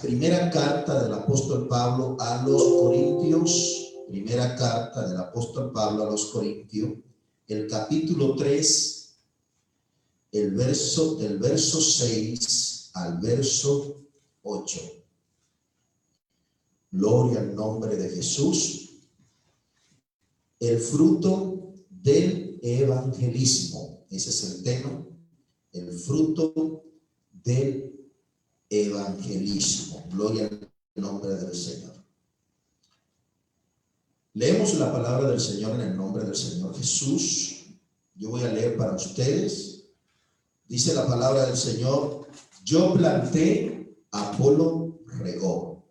Primera carta del apóstol Pablo a los Corintios, primera carta del apóstol Pablo a los Corintios, el capítulo 3, del verso 6 al verso 8. Gloria al nombre de Jesús. El fruto del evangelismo. Ese es el tema. El fruto del evangelismo. Gloria al nombre del Señor. Leemos la palabra del Señor en el nombre del Señor Jesús. Yo voy a leer para ustedes. Dice la palabra del Señor: yo planté, Apolo regó,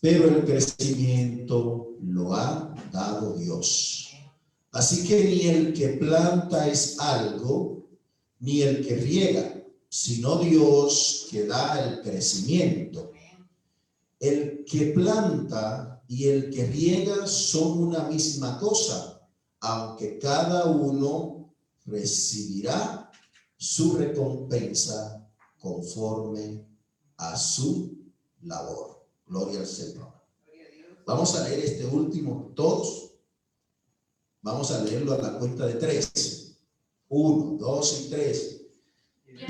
pero el crecimiento lo ha dado Dios. Así que ni el que planta es algo, ni el que riega, sino Dios que da el crecimiento. El que planta y el que riega son una misma cosa, aunque cada uno recibirá su recompensa conforme a su labor. Gloria al Señor. Vamos a leer este último todos. Vamos a leerlo a la cuenta de 3. 1, 2 y 3.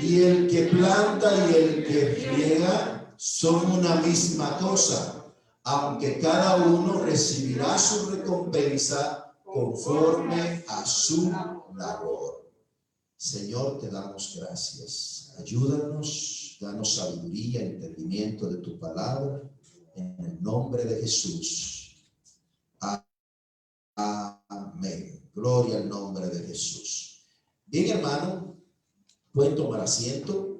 Y el que planta y el que riega son una misma cosa, aunque cada uno recibirá su recompensa conforme a su labor. Señor, te damos gracias. Ayúdanos, danos sabiduría, entendimiento de tu palabra, en el nombre de Jesús. Amén. Gloria al nombre de Jesús. Bien, hermano, pueden tomar asiento.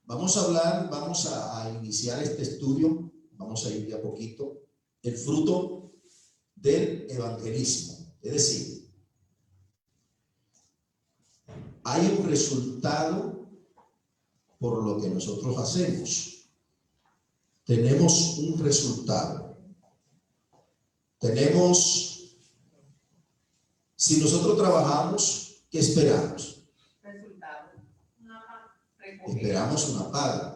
Vamos a hablar, vamos a iniciar este estudio. Vamos a ir de a poquito. El fruto del evangelismo. Es decir, hay un resultado por lo que nosotros hacemos. Tenemos un resultado. Si nosotros trabajamos, ¿qué esperamos? Resultado. Esperamos una paga.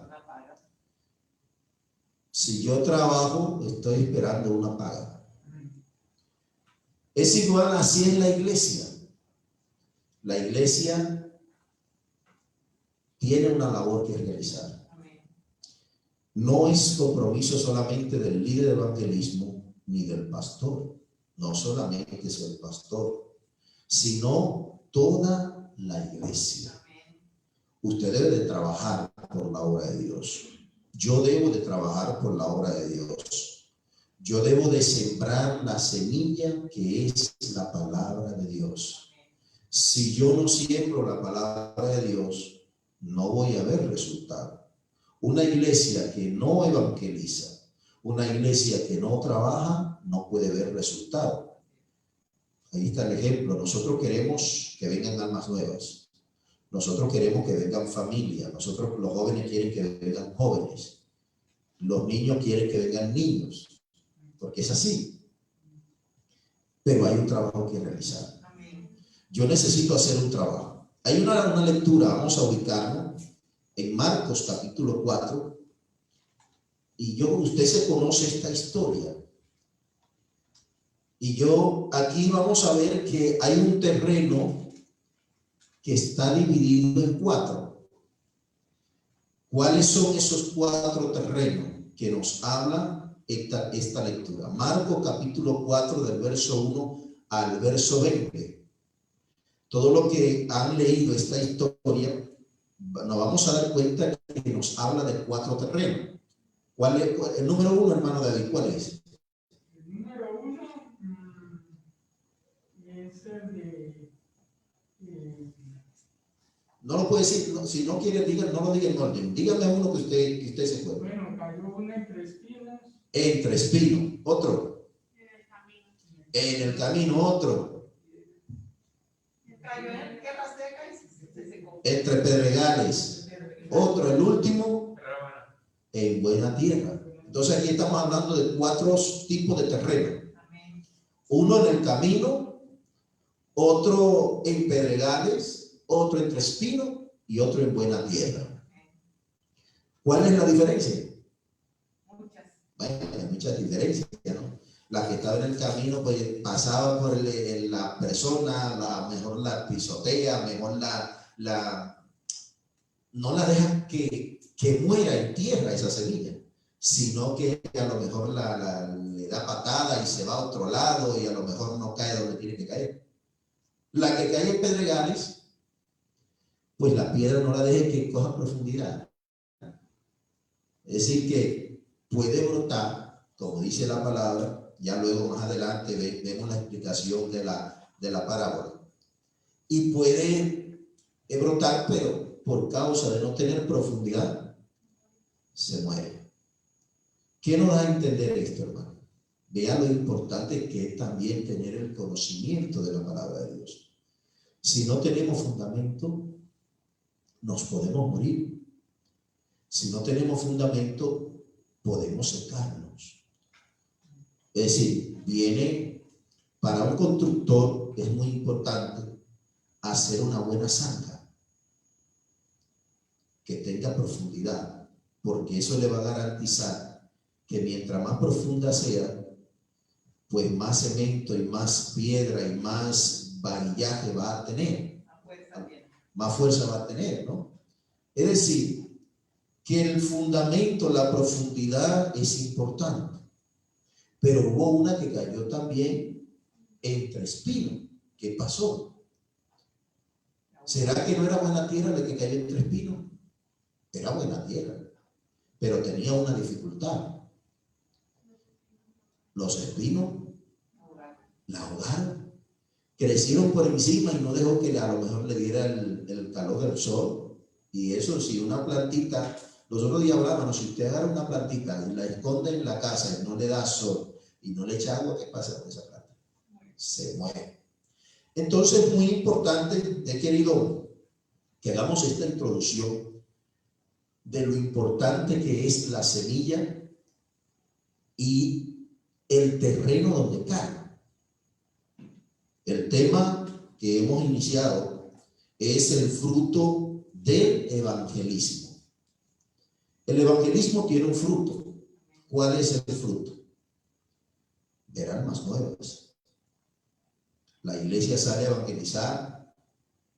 Si yo trabajo, estoy esperando una paga. Es igual, así es la iglesia. La iglesia tiene una labor que realizar. No es compromiso solamente del líder de evangelismo ni del pastor. No solamente es el pastor, sino toda la iglesia. Usted debe de trabajar por la obra de Dios. Yo debo de trabajar por la obra de Dios. Yo debo de sembrar la semilla que es la palabra de Dios. Si yo no siembro la palabra de Dios, no voy a ver resultado. Una iglesia que no evangeliza, una iglesia que no trabaja, no puede ver resultado. Ahí está el ejemplo. Nosotros queremos que vengan almas nuevas. Nosotros queremos que vengan familias. Nosotros, los jóvenes, quieren que vengan jóvenes. Los niños quieren que vengan niños. Porque es así. Pero hay un trabajo que realizar. Yo necesito hacer un trabajo. Hay una lectura, vamos a ubicarnos en Marcos capítulo 4. Y usted se conoce esta historia. Y aquí vamos a ver que hay un terreno que está dividido en 4. ¿Cuáles son esos 4 terrenos que nos habla esta lectura? Marcos capítulo 4 del verso 1 al verso 20. Todo lo que han leído esta historia, nos vamos a dar cuenta que nos habla de 4 terrenos. ¿Cuál es el número 1, hermano David? ¿Cuál es? El número 1 es el de... No lo puede decir, no, si no quiere, no lo diga en orden. Dígame uno que usted se acuerde. Bueno, cayó uno entre espinos. Entre espinos. Otro. En el camino. Otro. Cayó en tierra seca y se secó. Entre pedregales. Otro, el último, en buena tierra. Entonces aquí estamos hablando de 4 tipos de terreno. Uno en el camino, otro en pedregales, otro entre espinos y otro en buena tierra. ¿Cuál es la diferencia? Bueno, hay muchas diferencias, ¿no? La que estaba en el camino, pues pasaba por la persona, mejor la pisotea, mejor no la deja que muera en tierra esa semilla, sino que a lo mejor le da patada y se va a otro lado y a lo mejor no cae donde tiene que caer. La que cae en pedregales, pues la piedra no la deje que coja profundidad. Es decir, que puede brotar, como dice la palabra, ya luego más adelante vemos la explicación de la parábola. Y puede brotar, pero por causa de no tener profundidad, se muere. ¿Qué nos da a entender esto, hermano? Vea lo importante que es también tener el conocimiento de la palabra de Dios. Si no tenemos fundamento, nos podemos morir. Si no tenemos fundamento, podemos secarnos. Es decir, viene para un constructor, es muy importante hacer una buena zanja que tenga profundidad, porque eso le va a garantizar que mientras más profunda sea, pues más cemento y más piedra y más varillaje va a tener, más fuerza va a tener, ¿no? Es decir, que el fundamento, la profundidad es importante. Pero hubo una que cayó también entre espinos. ¿Qué pasó? ¿Será que no era buena tierra la que cayó entre espinos? Era buena tierra, pero tenía una dificultad. Los espinos la ahogaron, crecieron por encima y no dejó que a lo mejor le diera el calor del sol. Y eso, si una plantita, los otros días hablábamos, si usted agarra una plantita y la esconde en la casa y no le da sol y no le echa agua, ¿qué pasa con esa planta? Se muere. Entonces es muy importante, he querido que hagamos esta introducción de lo importante que es la semilla y el terreno donde cae. El tema que hemos iniciado es el fruto del evangelismo. El evangelismo tiene un fruto. ¿Cuál es el fruto? Ver almas nuevas. La iglesia sale a evangelizar.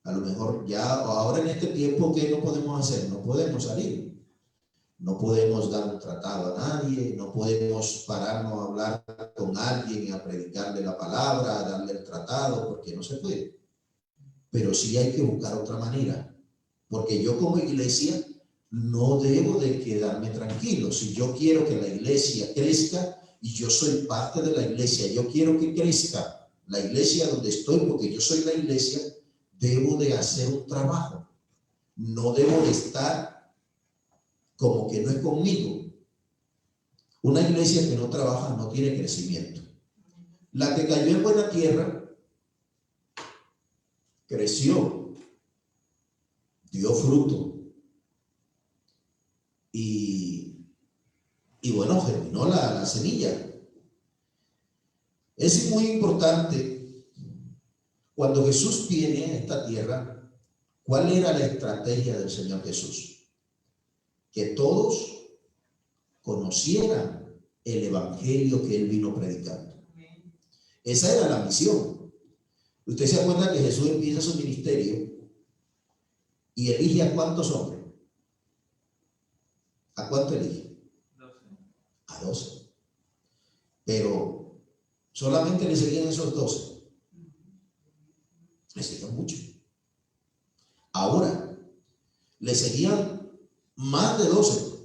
A lo mejor ya, ahora en este tiempo, ¿qué no podemos hacer? No podemos salir. No podemos dar un tratado a nadie, no podemos pararnos a hablar con alguien y a predicarle la palabra, a darle el tratado, porque no se puede. Pero sí hay que buscar otra manera, porque yo como iglesia no debo de quedarme tranquilo. Si yo quiero que la iglesia crezca y yo soy parte de la iglesia, yo quiero que crezca la iglesia donde estoy, porque yo soy la iglesia, debo de hacer un trabajo. No debo de estar como que no es conmigo. Una iglesia que no trabaja no tiene crecimiento. La que cayó en buena tierra creció, dio fruto y bueno, germinó la semilla. Es muy importante, cuando Jesús viene a esta tierra, ¿cuál era la estrategia del Señor Jesús? Que todos conocieran el evangelio que él vino predicando. Esa era la misión. Usted se acuerda que Jesús empieza su ministerio y elige a cuántos hombres. ¿A cuánto elige? 12. A 12. Pero solamente le seguían esos 12. Le seguían mucho. Ahora le seguían más de 12,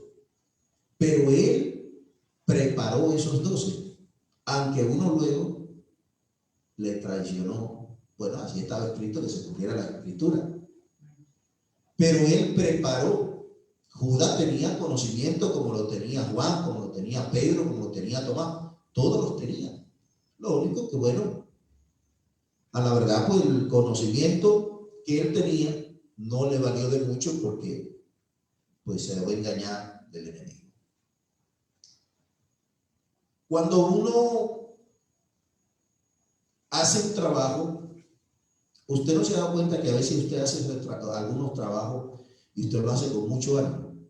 pero él preparó esos 12, aunque uno luego le traicionó. Bueno, así estaba escrito, que se cumpliera la escritura, pero él preparó. Judas tenía conocimiento como lo tenía Juan, como lo tenía Pedro, como lo tenía Tomás, todos los tenían. Lo único que, bueno, a la verdad, pues el conocimiento que él tenía no le valió de mucho, porque pues se dejó engañar del enemigo. Cuando uno hace un trabajo, usted no se da cuenta que a veces usted hace algunos trabajos y usted lo hace con mucho ánimo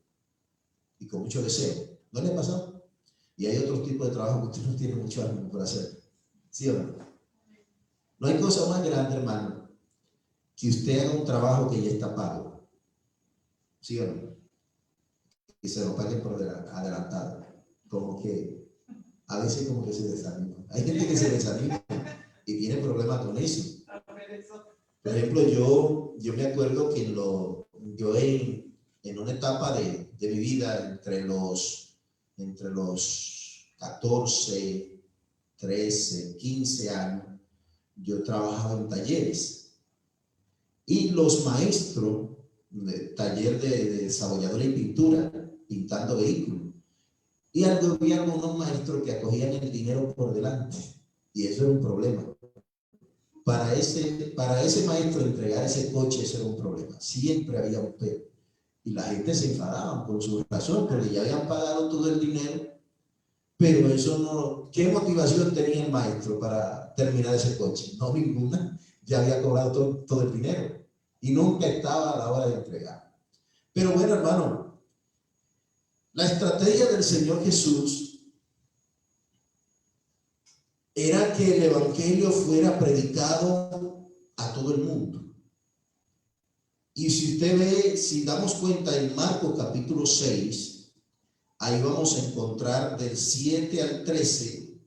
y con mucho deseo. ¿No le ha pasado? Y hay otros tipos de trabajo que usted no tiene mucho ánimo por hacer. ¿Sí o no? No hay cosa más grande, hermano, que usted haga un trabajo que ya está pago. ¿Sí o no? Y se lo paguen por adelantado. Como que a veces como que se desanima. Hay gente que se desanima y tiene problemas con eso. Por ejemplo, yo me acuerdo que en una etapa de mi vida, entre los 14, 13, 15 años, yo trabajaba en talleres. Y los maestros, taller de desarrolladora y pintura, pintando vehículos. Y había algunos maestros que acogían el dinero por delante. Y eso era un problema. Para ese maestro entregar ese coche, eso era un problema. Siempre había un pero. Y la gente se enfadaba por su razón, porque ya habían pagado todo el dinero. Pero eso no. ¿Qué motivación tenía el maestro para terminar ese coche? No, ninguna. Ya había cobrado todo el dinero. Y nunca estaba a la hora de entregar. Pero bueno, hermano, la estrategia del Señor Jesús era que el evangelio fuera predicado a todo el mundo. Y si usted ve, si damos cuenta en Marcos capítulo 6, ahí vamos a encontrar del 7 al 13,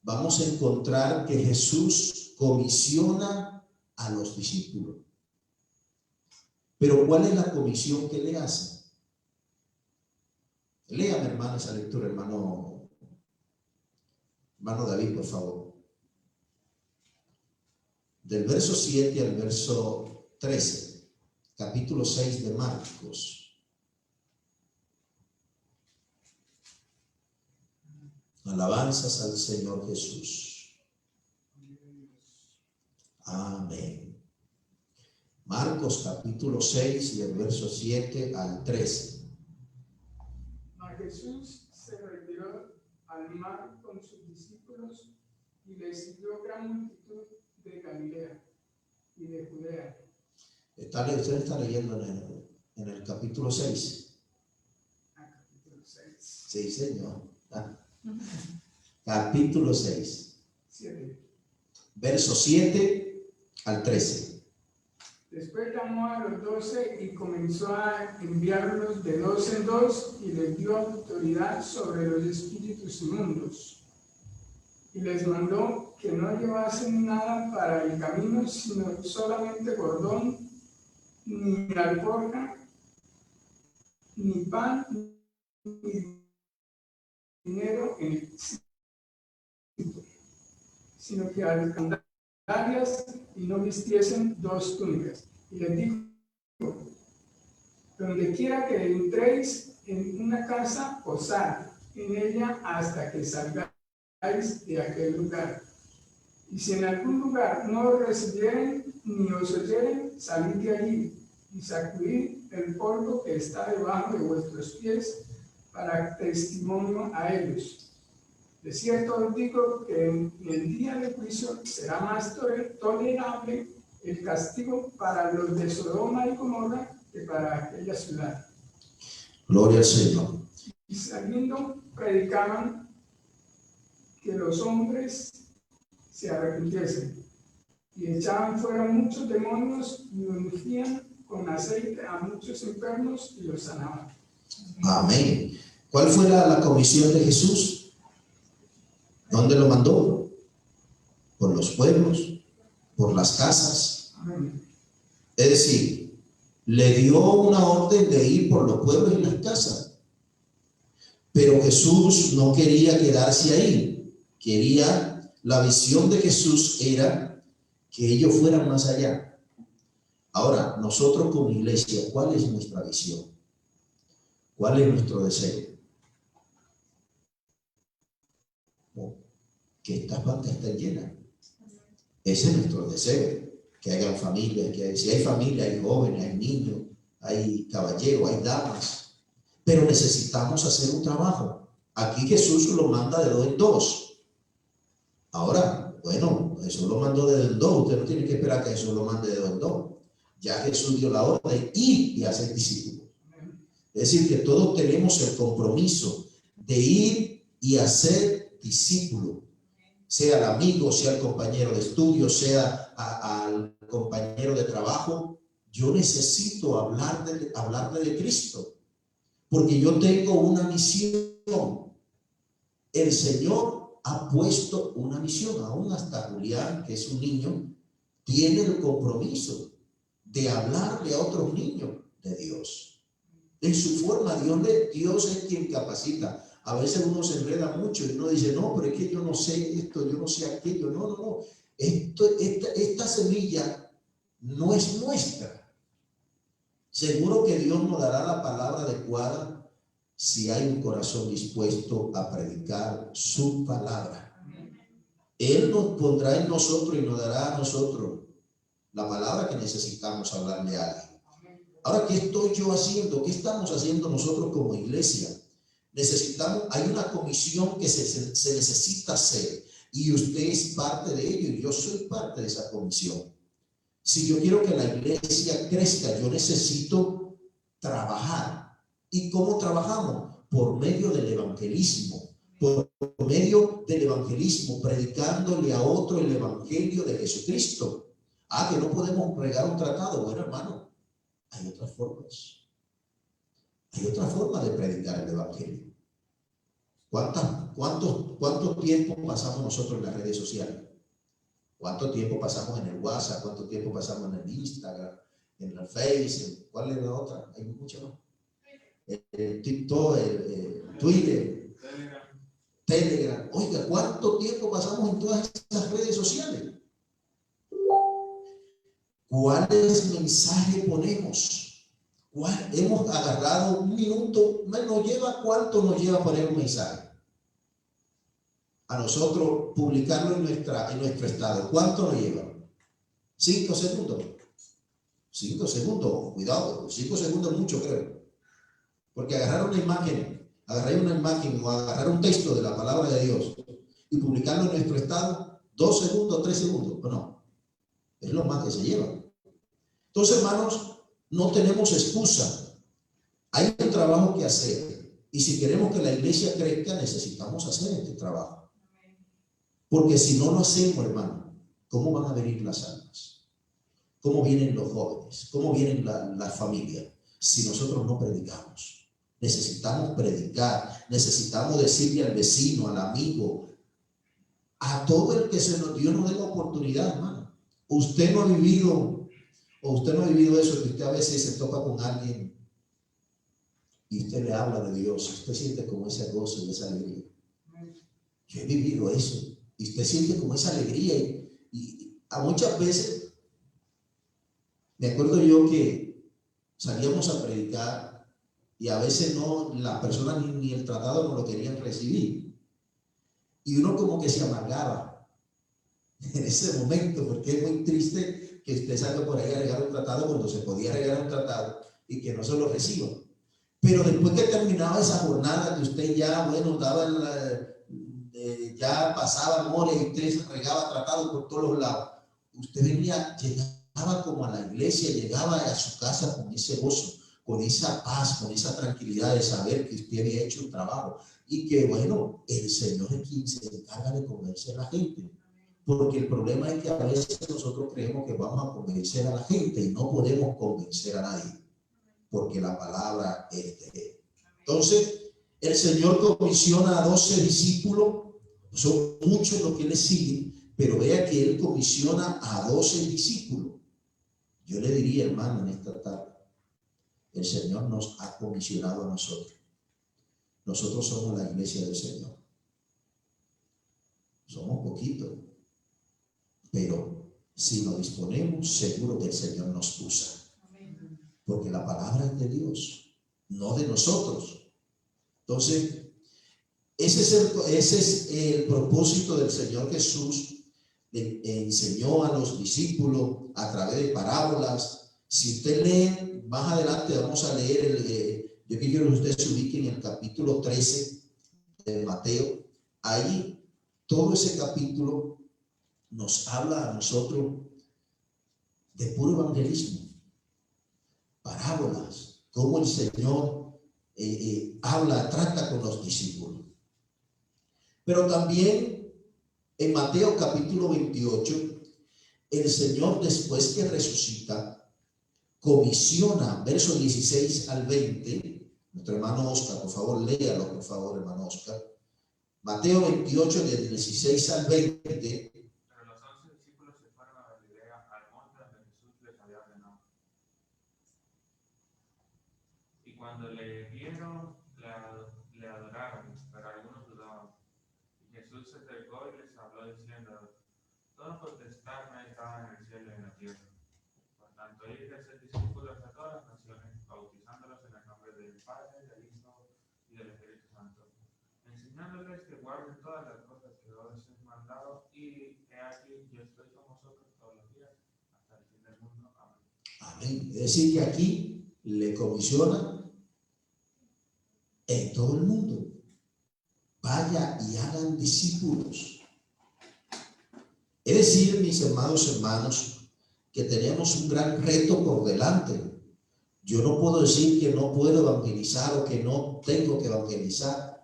vamos a encontrar que Jesús comisiona a los discípulos. Pero ¿cuál es la comisión que le hace? Léame, hermano, esa lectura, hermano David, por favor. Del verso 7 al verso 13, capítulo 6 de Marcos. Alabanzas al Señor Jesús. Amén. Marcos capítulo 6 y el verso 7 al 13. Mas Jesús se retiró al mar con sus discípulos y le siguió gran multitud de Galilea y de Judea. Usted está leyendo en el capítulo 6. Capítulo 6. Sí, señor. Capítulo 6. 7. Verso 7 al 13. Después llamó a los 12 y comenzó a enviarlos de 2 en 2 y les dio autoridad sobre los espíritus inmundos. Y les mandó que no llevasen nada para el camino, sino solamente bordón, ni alforja, ni pan, ni dinero en el cinto, sino que sandalias y no vistiesen 2 túnicas. Y les dijo: donde quiera que entréis en una casa, posad en ella hasta que salgáis de aquel lugar. Y si en algún lugar no os recibieren ni os oyeren, salid de allí y sacudid el polvo que está debajo de vuestros pies para testimonio a ellos. De cierto os digo que en el día del juicio será más tolerable el castigo para los de Sodoma y Gomorra que para aquella ciudad. Gloria al Señor. Y saliendo predicaban que los hombres se arrepintiesen, y echaban fuera muchos demonios y ungían con aceite a muchos enfermos y los sanaban. Amén. ¿Cuál fue la comisión de Jesús? ¿Dónde lo mandó? Por los pueblos, por las casas. Amén. Es decir, le dio una orden de ir por los pueblos y las casas. Pero Jesús no quería quedarse ahí. La visión de Jesús era que ellos fueran más allá. Ahora, nosotros como iglesia, ¿cuál es nuestra visión? ¿Cuál es nuestro deseo? Que estas bancas estén llenas. Ese es nuestro deseo. Que hayan familias, si hay familia, hay jóvenes, hay niños, hay caballeros, hay damas. Pero necesitamos hacer un trabajo. Aquí Jesús lo manda de 2 en 2. Ahora, bueno, Jesús lo mandó de 2 en 2. Usted no tiene que esperar que Jesús lo mande de 2 en 2. Ya Jesús dio la orden y hacer discípulos. Es decir, que todos tenemos el compromiso de ir y hacer discípulo, sea el amigo, sea el compañero de estudio, sea al compañero de trabajo. Yo necesito hablarle de Cristo, porque yo tengo una misión. El Señor ha puesto una misión. Aún hasta Julián, que es un niño, tiene el compromiso de hablarle a otros niños de Dios. En su forma, Dios es quien capacita. A veces uno se enreda mucho y uno dice, no, pero es que yo no sé esto, yo no sé aquello. No. Esta semilla no es nuestra. Seguro que Dios nos dará la palabra adecuada si hay un corazón dispuesto a predicar su palabra. Él nos pondrá en nosotros y nos dará a nosotros la palabra que necesitamos hablarle a alguien. Ahora, ¿qué estoy yo haciendo? ¿Qué estamos haciendo nosotros como iglesia? Hay una comisión que se necesita hacer, y usted es parte de ello y yo soy parte de esa comisión. Si yo quiero que la iglesia crezca, yo necesito trabajar. ¿Y cómo trabajamos? Por medio del evangelismo. Por medio del evangelismo, predicándole a otro el evangelio de Jesucristo. Que no podemos regar un tratado. Bueno, hermano, hay otras formas. Hay otra forma de predicar el evangelio. ¿Cuánto tiempo pasamos nosotros en las redes sociales? ¿Cuánto tiempo pasamos en el WhatsApp? ¿Cuánto tiempo pasamos en el Instagram? En el Facebook. ¿Cuál es la otra? Hay mucho más. El TikTok, el Twitter, Telegram. Oiga, ¿cuánto tiempo pasamos en todas esas redes sociales? ¿Cuáles mensajes ponemos? Hemos agarrado un minuto, ¿cuánto nos lleva poner un mensaje? A nosotros publicarlo en nuestro estado, ¿cuánto nos lleva? 5 segundos. 5 segundos, cuidado, 5 segundos es mucho, creo. Porque agarrar una imagen o agarrar un texto de la palabra de Dios y publicarlo en nuestro estado, 2 segundos, 3 segundos, ¿o no? Es lo más que se lleva. Entonces, hermanos, no tenemos excusa. Hay un trabajo que hacer. Y si queremos que la iglesia crezca, necesitamos hacer este trabajo. Porque si no lo hacemos, hermano, ¿cómo van a venir las almas? ¿Cómo vienen los jóvenes? ¿Cómo vienen las familias? Si nosotros no predicamos. Necesitamos predicar. Necesitamos decirle al vecino, al amigo, a todo el que Dios nos dé la oportunidad, hermano. Usted no ha vivido eso, que usted a veces se topa con alguien y usted le habla de Dios, usted siente como ese gozo y esa alegría. Yo he vivido eso, y usted siente como esa alegría, y a muchas veces, me acuerdo yo que salíamos a predicar, y a veces no, las personas ni el tratado no lo querían recibir, y uno como que se amargaba en ese momento, porque es muy triste que usted salga por ahí a regar un tratado cuando se podía regar un tratado y que no se lo reciba. Pero después que terminaba esa jornada, que usted ya, ya pasaba amores y usted se regaba tratado por todos los lados, usted llegaba como a la iglesia, llegaba a su casa con ese gozo, con esa paz, con esa tranquilidad de saber que usted había hecho un trabajo y que, bueno, el Señor es quien se encarga de convencer a la gente. Porque el problema es que a veces nosotros creemos que vamos a convencer a la gente y no podemos convencer a nadie, porque la palabra es de Él. Entonces, el Señor comisiona a 12 discípulos, son muchos los que le siguen, pero vea que Él comisiona a 12 discípulos. Yo le diría, hermano, en esta tarde, el Señor nos ha comisionado a nosotros. Nosotros somos la iglesia del Señor. Somos poquitos. Pero si nos disponemos, seguro que el Señor nos usa. Porque la palabra es de Dios, no de nosotros. Entonces, ese es el propósito del Señor Jesús. Le enseñó a los discípulos a través de parábolas. Si usted lee, más adelante vamos a leer, yo quiero que usted se ubique en el capítulo 13 de Mateo. Ahí, todo ese capítulo nos habla a nosotros de puro evangelismo, parábolas, cómo el Señor trata con los discípulos. Pero también en Mateo capítulo 28, el Señor, después que resucita, comisiona, versos 16 al 20. Nuestro hermano Oscar, por favor, léalo, por favor, hermano Oscar. Mateo 28, del 16 al 20. Pero los 11 discípulos se fueron a Galilea, al monte donde Jesús les había ordenado. Y cuando le vieron, le adoraron, pero algunos dudaban. Y Jesús se acercó y les habló diciendo: toda potestad me es dada en el cielo y en la tierra. Por tanto, id y haced discípulos a todas las naciones, bautizándolos en el nombre del Padre, del Hijo y del Espíritu Santo, enseñándoles que guarden todas las cosas que os he mandado, y he aquí, yo estoy con vosotros todos los días hasta el fin del mundo. Amén. Amén. Es decir, que aquí le comisiona en todo el mundo. Vaya y hagan discípulos. Es decir, mis amados hermanos, que tenemos un gran reto por delante. Yo no puedo decir que no puedo evangelizar o que no tengo que evangelizar.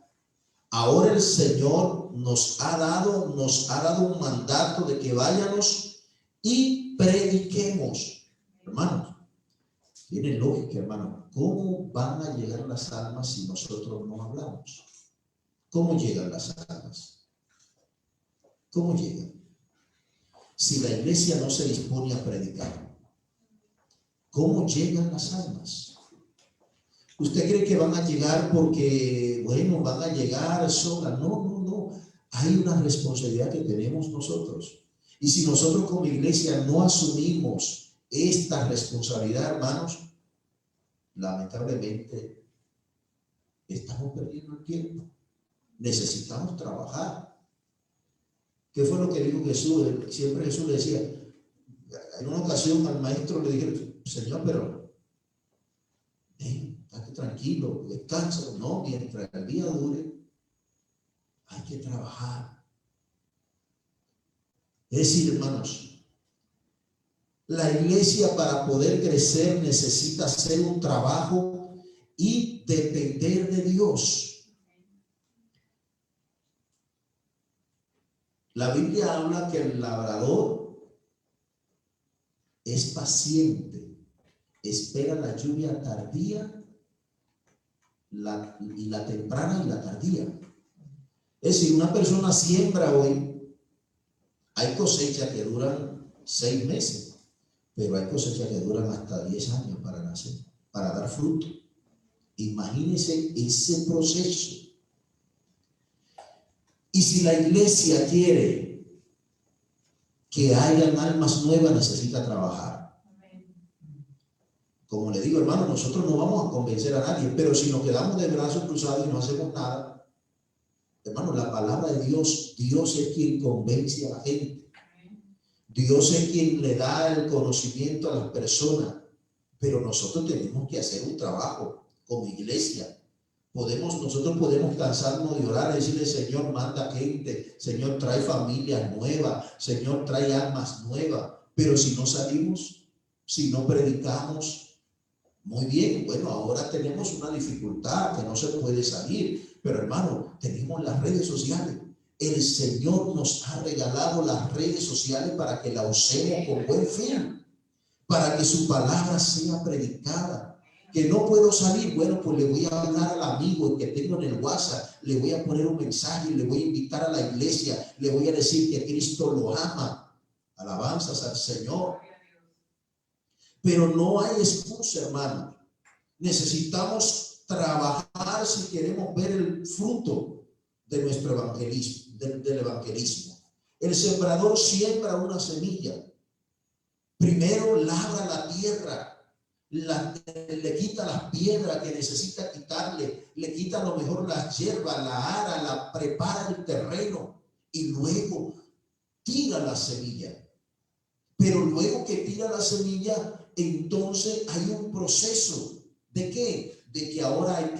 Ahora el Señor nos ha dado un mandato de que vayamos y prediquemos. Hermanos, tiene lógica, hermano. ¿Cómo van a llegar las almas si nosotros no hablamos? ¿Cómo llegan las almas? ¿Cómo llegan? Si la iglesia no se dispone a predicar, ¿cómo llegan las almas? ¿Usted cree que van a llegar porque, bueno, van a llegar solas? No. Hay una responsabilidad que tenemos nosotros. Y si nosotros como iglesia no asumimos esta responsabilidad, hermanos, lamentablemente estamos perdiendo el tiempo. Necesitamos trabajar. ¿Qué fue lo que dijo Jesús? Siempre Jesús le decía, en una ocasión al maestro le dijeron: Señor, pero estate tranquilo, descansa. No, mientras el día dure, hay que trabajar. Es decir, hermanos, la iglesia, para poder crecer, necesita hacer un trabajo y depender de Dios. La Biblia habla que el labrador es paciente, espera la lluvia tardía, y la temprana y la tardía. Es decir, una persona siembra hoy, hay cosechas que duran 6 meses, pero hay cosechas que duran hasta 10 años para nacer, para dar fruto. Imagínense ese proceso. Y si la iglesia quiere que hayan almas nuevas, necesita trabajar. Como le digo, hermano, nosotros no vamos a convencer a nadie, pero si nos quedamos de brazos cruzados y no hacemos nada, hermano, la palabra de Dios, Dios es quien convence a la gente. Dios es quien le da el conocimiento a las personas, pero nosotros tenemos que hacer un trabajo como iglesia. Nosotros podemos cansarnos de orar y decirle: Señor, manda gente, Señor, trae familias nuevas, Señor, trae almas nuevas. Pero si no salimos, si no predicamos, muy bien, bueno, ahora tenemos una dificultad que no se puede salir, pero hermano, tenemos las redes sociales. El Señor nos ha regalado las redes sociales para que la usemos con buen fin, para que su palabra sea predicada. Que no puedo salir, bueno, pues le voy a hablar al amigo que tengo en el WhatsApp, le voy a poner un mensaje, le voy a invitar a la iglesia, le voy a decir que Cristo lo ama. Alabanzas al Señor. Pero no hay excusa, hermano. Necesitamos trabajar si queremos ver el fruto de nuestro evangelismo, del evangelismo. El sembrador siembra una semilla. Primero labra la tierra. Le quita las piedras que necesita quitarle, le quita a lo mejor las hierbas, la ara, la prepara el terreno y luego tira la semilla. Pero luego que tira la semilla, entonces hay un proceso. ¿De qué? De que ahora hay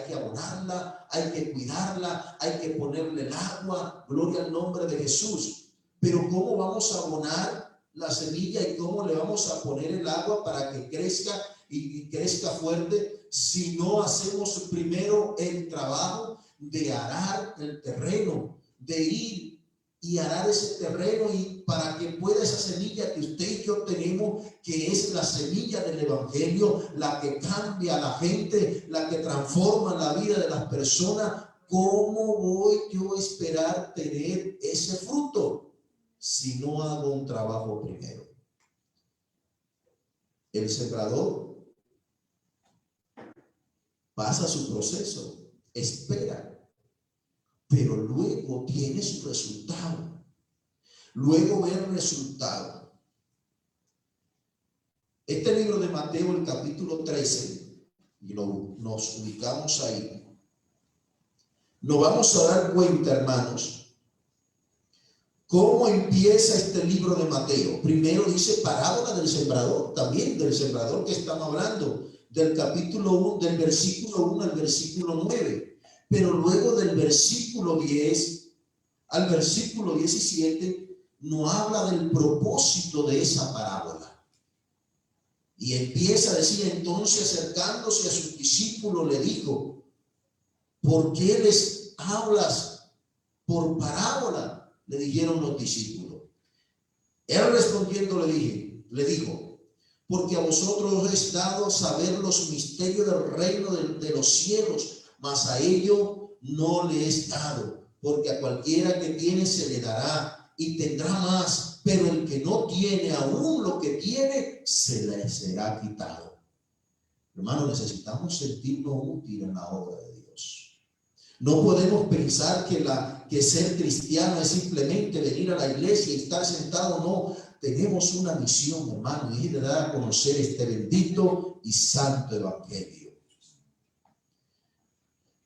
que abonarla, hay que cuidarla, hay que ponerle el agua. Gloria al nombre de Jesús. Pero ¿cómo vamos a abonar la semilla y cómo le vamos a poner el agua para que crezca y crezca fuerte si no hacemos primero el trabajo de arar el terreno, de ir y arar ese terreno y para que pueda esa semilla que usted y yo tenemos, que es la semilla del evangelio, la que cambia a la gente, la que transforma la vida de las personas. ¿Cómo voy yo a esperar tener ese fruto si no hago un trabajo primero? El sembrador pasa su proceso, espera, pero luego tiene su resultado. Luego ve el resultado. Este libro de Mateo, el capítulo 13, y nos ubicamos ahí. Nos vamos a dar cuenta, hermanos, cómo empieza este libro de Mateo. Primero dice parábola del sembrador, también del sembrador que estamos hablando, del capítulo 1, del versículo 1 al versículo 9. Pero luego del versículo 10 al versículo 17 nos habla del propósito de esa parábola. Y empieza a decir, entonces acercándose a sus discípulos le dijo, ¿por qué les hablas por parábola? Le dijeron los discípulos. Él respondiendo le dijo, porque a vosotros os es dado saber los misterios del reino de los cielos, mas a ellos no le es dado, porque a cualquiera que tiene se le dará y tendrá más, pero el que no tiene, aún lo que tiene, se le será quitado. Hermanos, necesitamos sentirnos útiles en la obra de Dios. No podemos pensar que ser cristiano es simplemente venir a la iglesia y estar sentado. No, tenemos una misión, hermano, y es de dar a conocer este bendito y santo evangelio.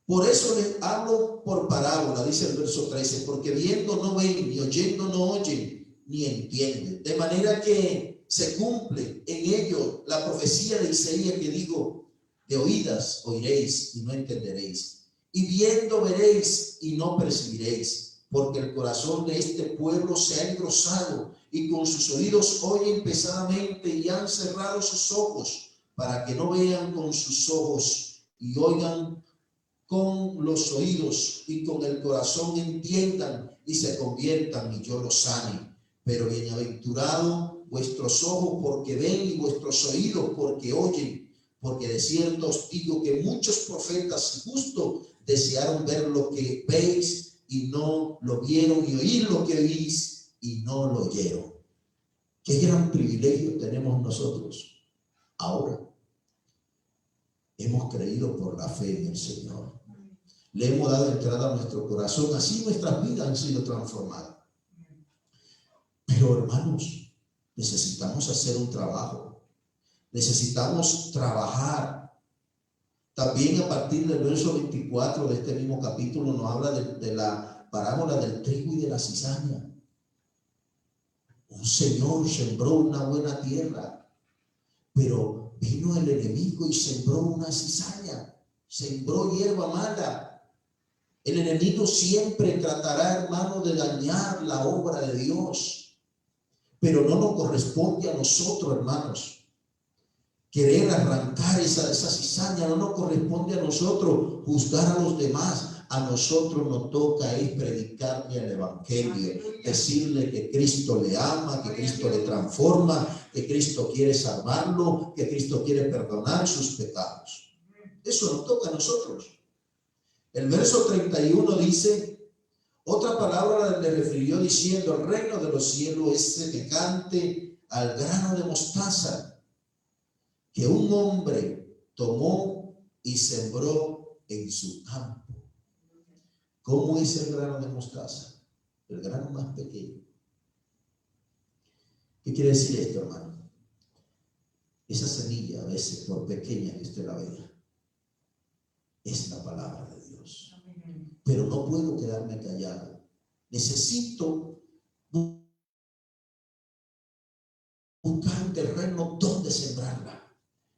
Por eso les hablo por parábola, dice el verso 13, porque viendo no ven, ni oyendo no oyen, ni entienden. De manera que se cumple en ellos la profecía de Isaías que dijo, de oídas oiréis y no entenderéis. Y viendo veréis y no percibiréis, porque el corazón de este pueblo se ha engrosado y con sus oídos oyen pesadamente y han cerrado sus ojos para que no vean con sus ojos y oigan con los oídos y con el corazón entiendan y se conviertan y yo los sane. Pero bienaventurado vuestros ojos porque ven y vuestros oídos porque oyen, porque de cierto os digo que muchos profetas justos desearon ver lo que veis y no lo vieron, y oír lo que oís y no lo oyeron. Qué gran privilegio tenemos nosotros. Ahora hemos creído por la fe en el Señor. Le hemos dado entrada a nuestro corazón. Así nuestras vidas han sido transformadas. Pero hermanos, necesitamos hacer un trabajo. Necesitamos trabajar. También a partir del verso 24 de este mismo capítulo nos habla de la parábola del trigo y de la cizaña. Un señor sembró una buena tierra, pero vino el enemigo y sembró una cizaña, sembró hierba mala. El enemigo siempre tratará, hermano, de dañar la obra de Dios, pero no nos corresponde a nosotros, hermanos, querer arrancar esa cizaña. No nos corresponde a nosotros juzgar a los demás. A nosotros nos toca es predicarle el evangelio, decirle que Cristo le ama, que Cristo le transforma, que Cristo quiere salvarlo, que Cristo quiere perdonar sus pecados. Eso nos toca a nosotros. El verso 31 dice, otra palabra le refirió diciendo, el reino de los cielos es semejante al grano de mostaza que un hombre tomó y sembró en su campo. ¿Cómo es el grano de mostaza? El grano más pequeño. ¿Qué quiere decir esto, hermano? Esa semilla, a veces, por pequeña que usted la vea, es la palabra de Dios. Pero no puedo quedarme callado. Necesito buscar un terreno donde sembrarla.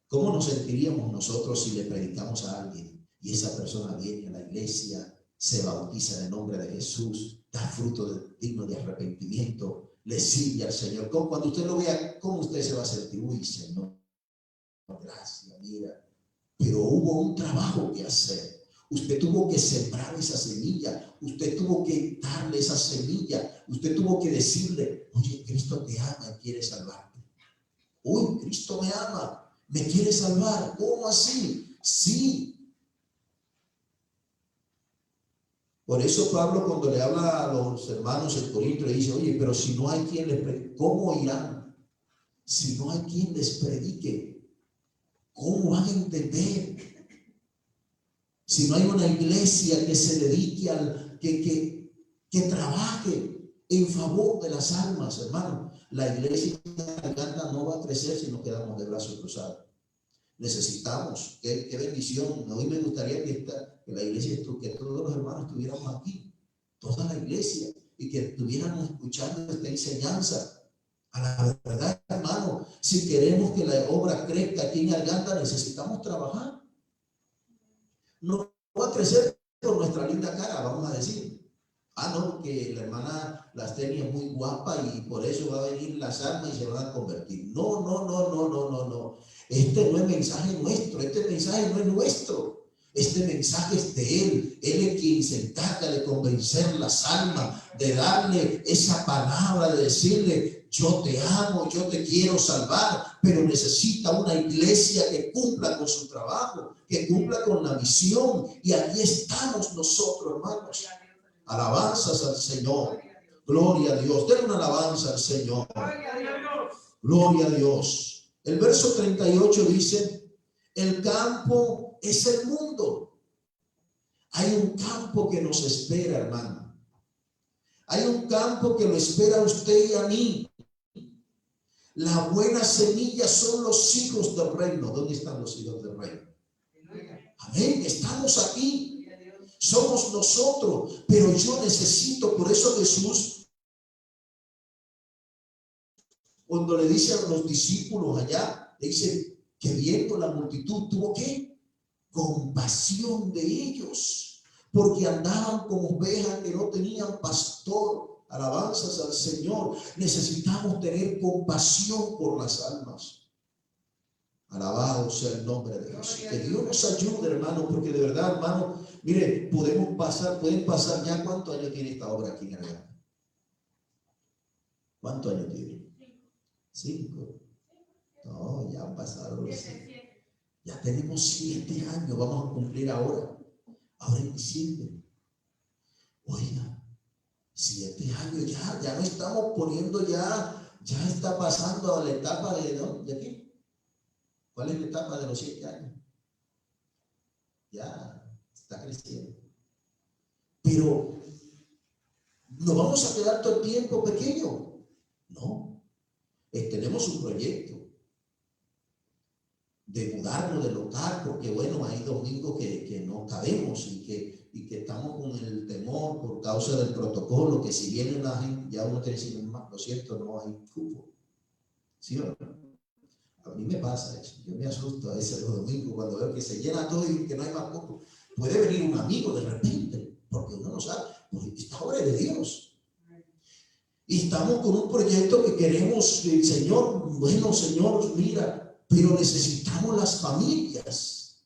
¿Cómo nos sentiríamos nosotros si le predicamos a alguien y esa persona viene a la iglesia, se bautiza en el nombre de Jesús, da fruto digno de arrepentimiento, le sirve al Señor? Cuando usted lo vea, ¿cómo usted se va a sentir? Uy, Señor, gracias, mira. Pero hubo un trabajo que hacer, Usted tuvo que sembrar esa semilla, usted tuvo que darle esa semilla, usted tuvo que decirle, oye, Cristo te ama y quiere salvarte. Uy, Cristo me ama, me quiere salvar. ¿Cómo así? Sí. Por eso Pablo, cuando le habla a los hermanos en Corinto, le dice, oye, pero si no hay quien les predique, ¿cómo irán? Si no hay quien les predique, ¿cómo van a entender? Si no hay una iglesia que se dedique que trabaje en favor de las almas, hermano, la iglesia no va a crecer si nos quedamos de brazos cruzados. Necesitamos, qué bendición. Hoy me gustaría que la iglesia, que todos los hermanos estuviéramos aquí, toda la iglesia, y que estuviéramos escuchando esta enseñanza. A la verdad, hermano, si queremos que la obra crezca aquí en Arganda, necesitamos trabajar. No va a crecer por nuestra linda cara, vamos a decir. No, que la hermana Lastenia es muy guapa y por eso va a venir las almas y se van a convertir. No. Este no es mensaje nuestro, este mensaje no es nuestro. Este mensaje es de Él. Él es quien se encarga de convencer las almas, de darle esa palabra, de decirle, yo te amo, yo te quiero salvar, pero necesita una iglesia que cumpla con su trabajo, que cumpla con la misión. Y aquí estamos nosotros, hermanos. Alabanzas al Señor. Gloria a Dios. Denle una alabanza al Señor. Gloria a Dios. El verso 38 dice, el campo es el mundo. Hay un campo que nos espera, hermano. Hay un campo que lo espera a usted y a mí. La buena semilla son los hijos del reino. ¿Dónde están los hijos del reino? Amén. Estamos aquí. Somos nosotros. Pero yo necesito, por eso Jesús, cuando le dice a los discípulos allá, le dice que viendo la multitud tuvo ¿qué? Compasión de ellos, porque andaban como ovejas que no tenían pastor. Alabanzas al Señor. Necesitamos tener compasión por las almas. Alabado sea el nombre de Dios. Que Dios nos ayude, hermano, porque de verdad, hermano, mire, pueden pasar ya. ¿Cuántos años tiene esta obra aquí en Arganda? ¿Cuántos años tiene? 5. No, ya han pasado los 5. Ya tenemos 7 años, vamos a cumplir ahora en diciembre. Oiga, 7 años ya no estamos poniendo, ya está pasando a la etapa ¿de qué? ¿Cuál es la etapa de los 7 años? Ya está creciendo. Pero ¿nos vamos a quedar todo el tiempo pequeño? No. Tenemos un proyecto de mudarnos de local, porque bueno, hay domingos que no cabemos y que estamos con el temor por causa del protocolo, que si viene una gente, ya uno tiene que decir, lo siento, no hay cupo. ¿Sí o no? A mí me pasa eso, yo me asusto a veces los domingos cuando veo que se llena todo y que no hay más cupo. Puede venir un amigo de repente, porque uno no sabe, porque esta obra es de Dios. Y estamos con un proyecto que queremos, el Señor, bueno Señor, mira, pero necesitamos las familias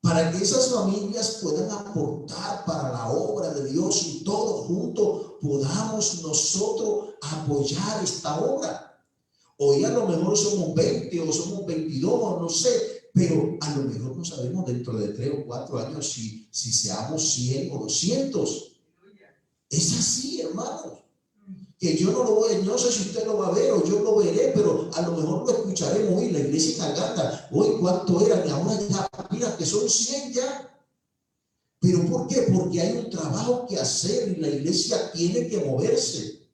para que esas familias puedan aportar para la obra de Dios y todos juntos podamos nosotros apoyar esta obra. Hoy a lo mejor somos 20 o somos 22, no sé, pero a lo mejor no sabemos dentro de 3 o 4 años si seamos 100 o 200. Es así, hermanos. Que yo no sé si usted lo va a ver o yo lo veré, pero a lo mejor lo escucharemos hoy. La iglesia en Arganda, hoy cuánto eran y ahora ya, mira que son 100 ya. ¿Pero por qué? Porque hay un trabajo que hacer y la iglesia tiene que moverse.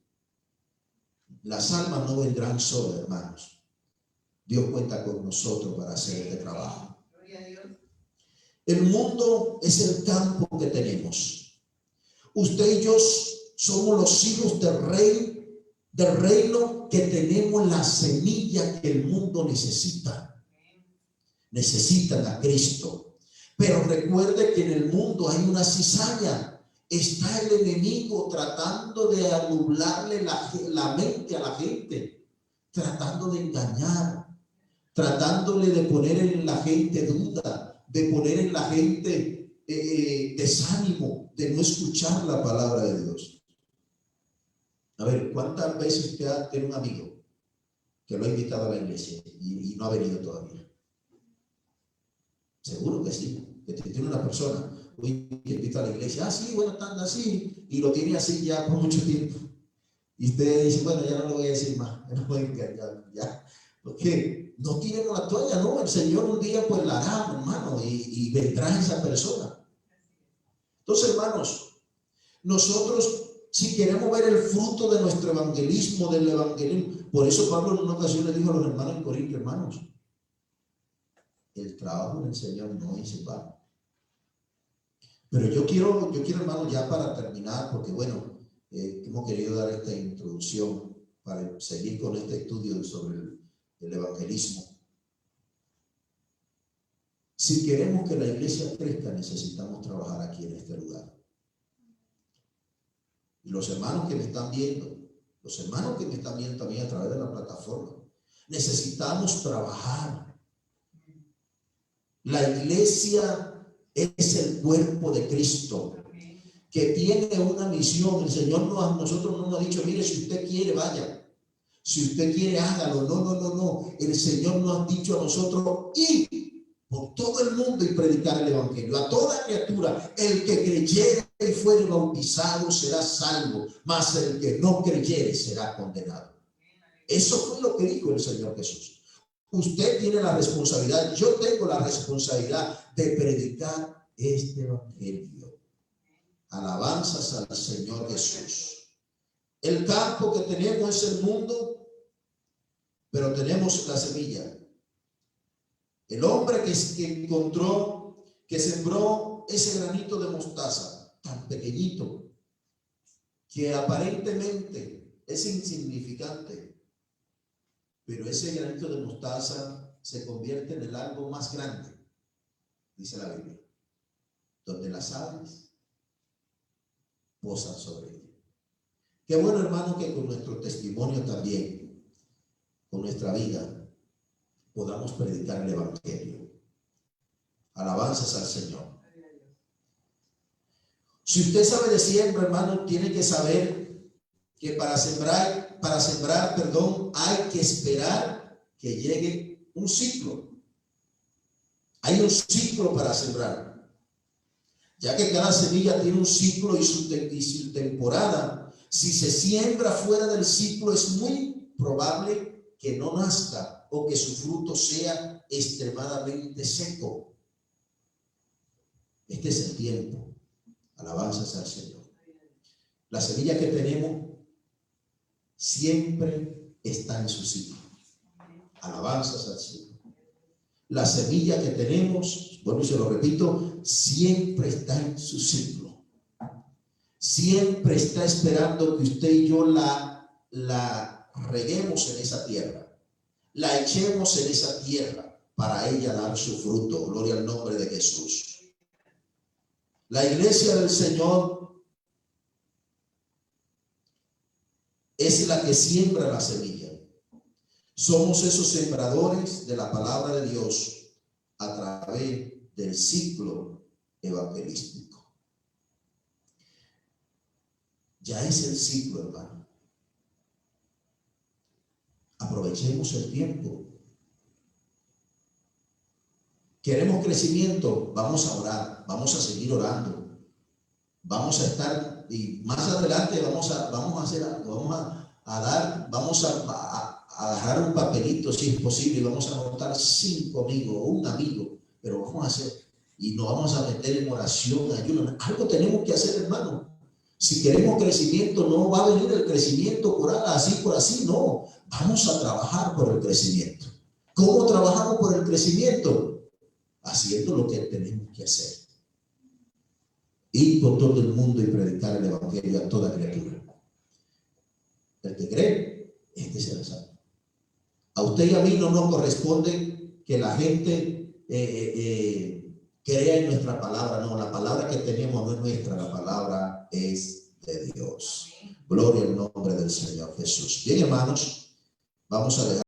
Las almas no vendrán solas, hermanos. Dios cuenta con nosotros para hacer este trabajo. El mundo es el campo que tenemos. Usted y yo somos los hijos del reino que tenemos la semilla que el mundo necesita. Necesitan a Cristo. Pero recuerde que en el mundo hay una cizaña. Está el enemigo tratando de anublarle la mente a la gente, tratando de engañar, tratándole de poner en la gente duda. de poner en la gente desánimo, de no escuchar la palabra de Dios. A ver, ¿cuántas veces usted tiene un amigo que lo ha invitado a la iglesia y no ha venido todavía? Seguro que sí, que tiene una persona que invita a la iglesia, sí, bueno, están así, y lo tiene así ya por mucho tiempo. Y usted dice, bueno, ya no le voy a decir más, ya no voy a engañar, ya. Porque no tiremos la toalla, no, el Señor un día pues la hará, hermano, y vendrá esa persona. Entonces, hermanos, nosotros, si queremos ver el fruto de nuestro evangelismo, del evangelismo, por eso Pablo en una ocasión le dijo a los hermanos en Corinto, hermanos, el trabajo del Señor no es en vano. Pero yo quiero, hermanos, ya para terminar, porque bueno, hemos querido dar esta introducción para seguir con este estudio sobre el evangelismo. Si queremos que la iglesia crezca, necesitamos trabajar aquí en este lugar. Y los hermanos que me están viendo, también a través de la plataforma, necesitamos trabajar. La iglesia es el cuerpo de Cristo, que tiene una misión. El Señor nosotros no nos ha dicho, mire, si usted quiere, vaya. Si usted quiere, hágalo. No. El Señor nos ha dicho a nosotros, ir por todo el mundo y predicar el evangelio a toda criatura. El que creyere y fuere bautizado será salvo, mas el que no creyere será condenado. Eso fue lo que dijo el Señor Jesús. Usted tiene la responsabilidad, yo tengo la responsabilidad de predicar este evangelio. Alabanzas al Señor Jesús. El campo que tenemos es el mundo, pero tenemos la semilla. El hombre que encontró, que sembró ese granito de mostaza, tan pequeñito, que aparentemente es insignificante, pero ese granito de mostaza se convierte en el algo más grande, dice la Biblia, donde las aves posan sobre ella. Qué bueno, hermano, que con nuestro testimonio también, con nuestra vida, podamos predicar el evangelio. Alabanzas al Señor. Si usted sabe de siembra, hermano, tiene que saber que para sembrar, hay que esperar que llegue un ciclo. Hay un ciclo para sembrar. Ya que cada semilla tiene un ciclo y su temporada. Si se siembra fuera del ciclo, es muy probable que no nazca o que su fruto sea extremadamente seco. Este es el tiempo. Alabanzas al Señor. La semilla que tenemos siempre está en su ciclo. Alabanzas al Señor. La semilla que tenemos, bueno, y se lo repito, siempre está en su ciclo. Siempre está esperando que usted y yo la reguemos en esa tierra, la echemos en esa tierra para ella dar su fruto. Gloria al nombre de Jesús. La iglesia del Señor es la que siembra la semilla. Somos esos sembradores de la palabra de Dios a través del ciclo evangelístico. Ya es el ciclo, hermano. Aprovechemos el tiempo. ¿Queremos crecimiento? Vamos a orar, vamos a seguir orando. Vamos a estar, y más adelante vamos a hacer algo, vamos a agarrar un papelito si es posible, y vamos a anotar 5 amigos o un amigo, pero vamos a hacer, y nos vamos a meter en oración, ayuno. Algo tenemos que hacer, hermano. Si queremos crecimiento, no va a venir el crecimiento por así, no. Vamos a trabajar por el crecimiento. ¿Cómo trabajamos por el crecimiento? Haciendo lo que tenemos que hacer. Ir por todo el mundo y predicar el evangelio a toda criatura. El que cree, este será salvo. A usted y a mí no nos corresponde que la gente crea en nuestra palabra. No, la palabra que tenemos no es nuestra, la palabra es de Dios. Gloria al nombre del Señor Jesús. Bien, hermanos, vamos a dejar